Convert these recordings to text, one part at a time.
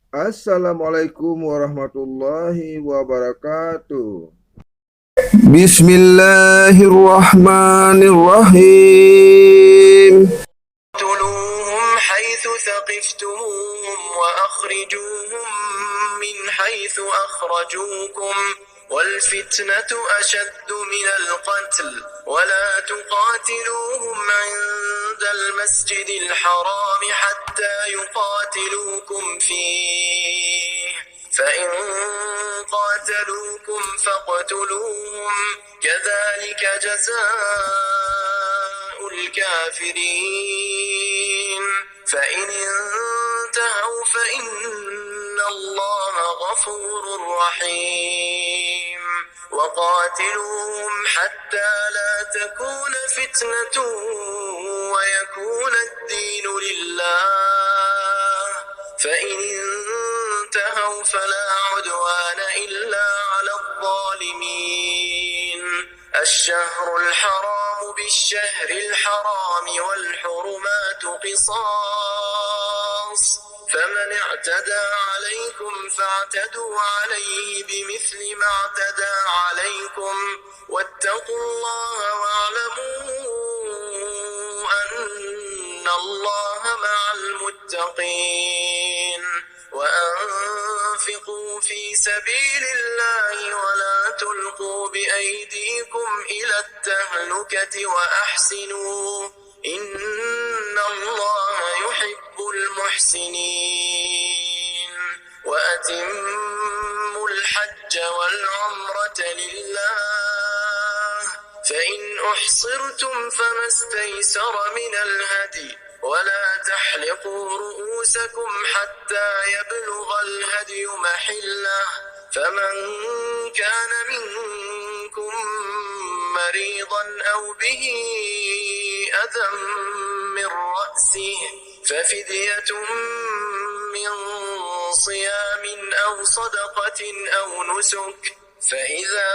Assalamualaikum warahmatullahi wabarakatuh. Bismillahirrahmanirrahim. اقتلوهم حيث ثقفتموهم وأخرجوهم من حيث أخرجوكم والفتنة أشد من القتل ولا تقاتلوهم عند المسجد الحرام حتى يقاتلوكم فيه فإن قاتلوكم فاقتلوهم كذلك جزاء الكافرين فإن انتهوا فإن الله غفور رحيم وقاتلوهم حتى لا تكون فتنة ويكون الدين لله فإن انتهوا فلا عدوان إلا على الظالمين الشهر الحرام بالشهر الحرام والحرمات قصاص فمن اعتدى عليكم فاعتدوا عليه بمثل ما اعتدى عليكم واتقوا الله واعلموا أن الله مع المتقين وأنفقوا في سبيل الله ولا تلقوا بأيديكم إلى التهلكة وأحسنوا إن الله يحب المحسنين وأتموا الحج والعمرة لله فإن أحصرتم فما استيسر من الهدي ولا تحلقوا رؤوسكم حتى يبلغ الهدي محله فمن كان منكم مريضا أو به أذى من رأسه ففدية من صيام أو صدقة أو نسك فإذا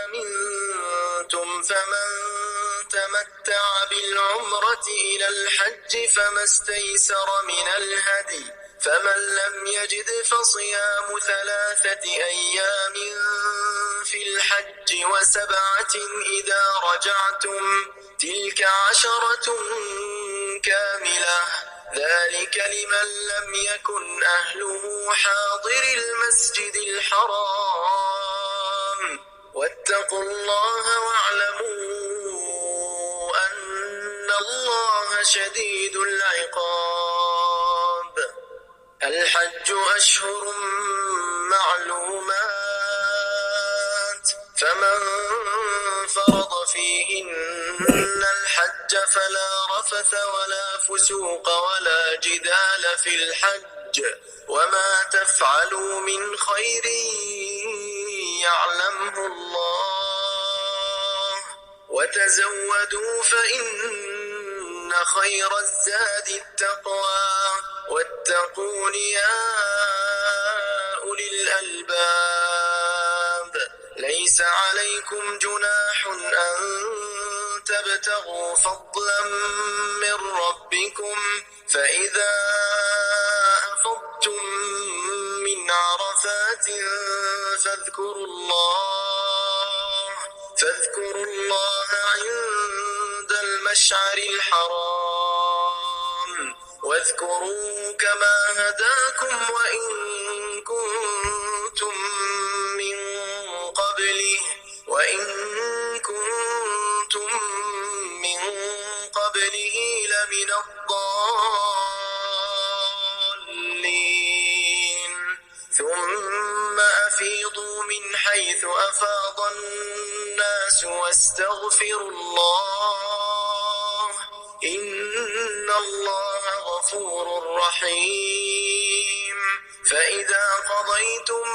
أمنتم فمن تمتع بالعمرة إلى الحج فما استيسر من الهدي فمن لم يجد فصيام 3 أيام في الحج و7 إذا رجعتم تلك 10 كاملة ذلك لمن لم يكن أهله حاضر المسجد الحرام واتقوا الله واعلموا أن الله شديد العقاب الحج أشهر معلومات فمن فرض فيهن الحج فلا رفث ولا فسوق ولا جدال في الحج وما تفعلوا من خير يعلمه الله وتزودوا فإن خير الزاد التقوى واتقون يا أولي الألباب ليس عليكم جناح أن تبتغوا فضلا من ربكم فإذا أفضتم من عرفات فاذكروا الله عند المشعر الحرام واذكروه كما هداكم وإن كنتم من قبله لمن الضالين ثم أفيضوا من حيث أفاض الناس واستغفروا الله إن الله غفور رحيم فإذا قضيتم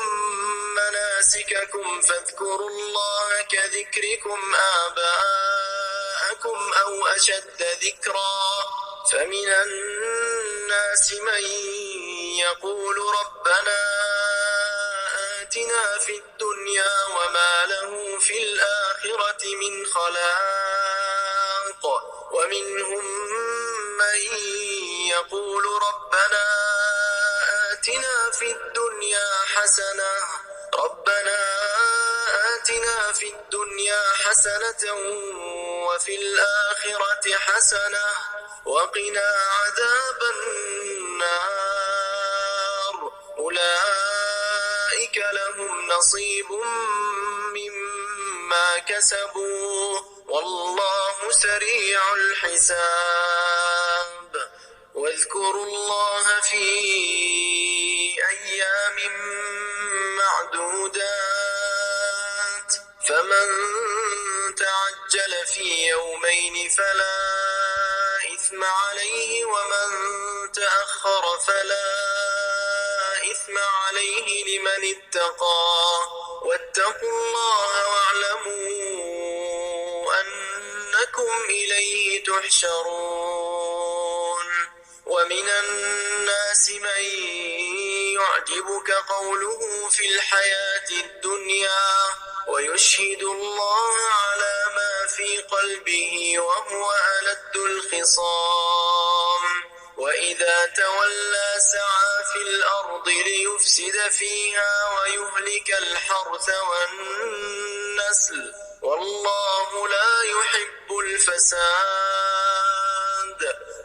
مناسككم فاذكروا الله كذكركم آباءكم أو أشد ذكرا فمن الناس من يقول ربنا آتنا في الدنيا وما له في الآخرة من خلاق ومنهم من يقول ربنا آتنا في الدنيا حسنة ربنا آتنا في الدنيا حسنة وفي الآخرة حسنة وقنا عذاب النار أولئك لهم نصيب مما كسبوا والله سريع الحساب واذكروا الله في أيام معدودات فمن تعجل في يومين فلا إثم عليه ومن تأخر فلا إثم عليه لمن اتقى واتقوا الله واعلموا أنكم إليه تحشرون ومن الناس من يعجبك قوله في الحياة الدنيا ويشهد الله على ما في قلبه وهو ألد الخصام وإذا تولى سعى في الأرض ليفسد فيها ويهلك الحرث والنسل والله لا يحب الفساد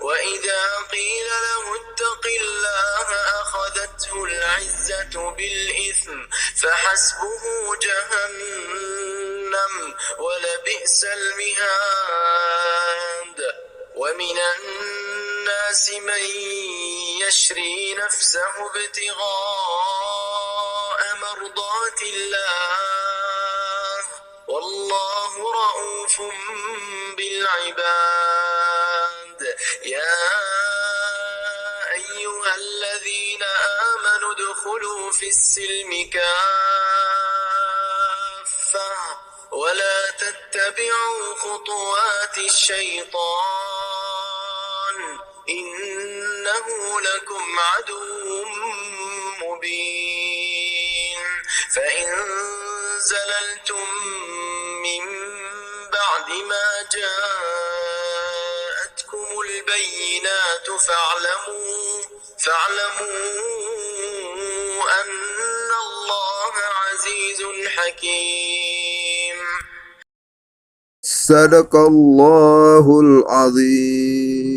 وإذا قيل له اتق الله أخذته العزة بالإثم فحسبه جهنم ولبئس المهاد ومن الناس من يشري نفسه ابتغاء مرضات الله والله رؤوف بالعباد يا أيها الذين آمنوا ادخلوا في السلم كافة ولا تتبعوا خطوات الشيطان إنه لكم عدو مبين فإن زللتم من بعد ما جاءتكم البينات فاعلموا أن الله عزيز حكيم صدق الله العظيم.